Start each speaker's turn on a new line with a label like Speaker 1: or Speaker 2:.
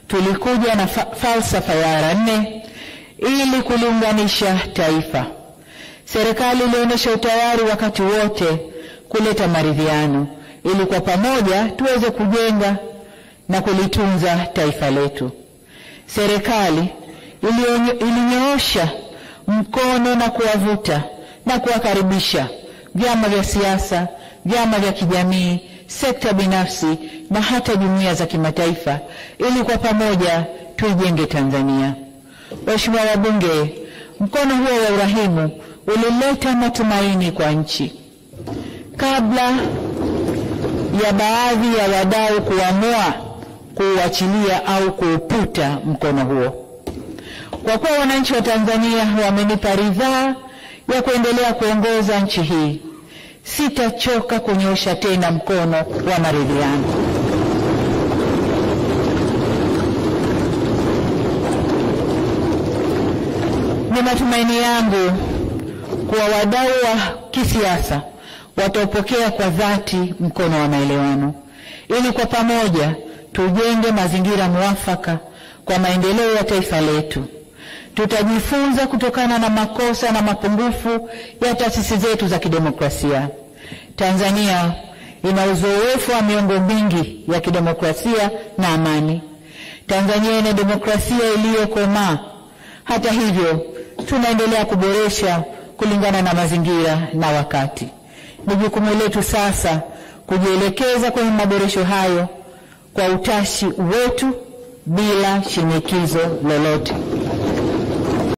Speaker 1: tulikuja na falsafa ya R 4 ili kuliunganisha taifa. Serikali ilionyesha utayari wakati wote kuleta maridhiano ili kwa pamoja tuweze kujenga na kulitunza taifa letu. Serikali ilinyoosha mkono na kuwavuta na kuwakaribisha vyama vya siasa, vyama vya kijamii, sekta binafsi na hata jumuiya za kimataifa ili kwa pamoja tuijenge Tanzania. Waheshimiwa wabunge, mkono huo wa urahimu ulileta matumaini kwa nchi. Kabla ya baadhi ya wadau kuamua kuuachilia au kuuputa mkono huo, kwa kuwa wananchi wa Tanzania wamenipa ridhaa ya kuendelea kuongoza nchi hii, sitachoka kunyoosha tena mkono wa maridhiano. Ni matumaini yangu kuwa wadau wa kisiasa wataupokea kwa dhati mkono wa maelewano ili kwa pamoja tujenge mazingira mwafaka kwa maendeleo ya taifa letu. Tutajifunza kutokana na makosa na mapungufu ya taasisi zetu za kidemokrasia. Tanzania ina uzoefu wa miongo mingi ya kidemokrasia na amani. Tanzania ina demokrasia iliyokomaa. Hata hivyo, tunaendelea kuboresha kulingana na mazingira na wakati. Ni jukumu letu sasa kujielekeza kwenye maboresho hayo kwa utashi wetu bila shinikizo lolote.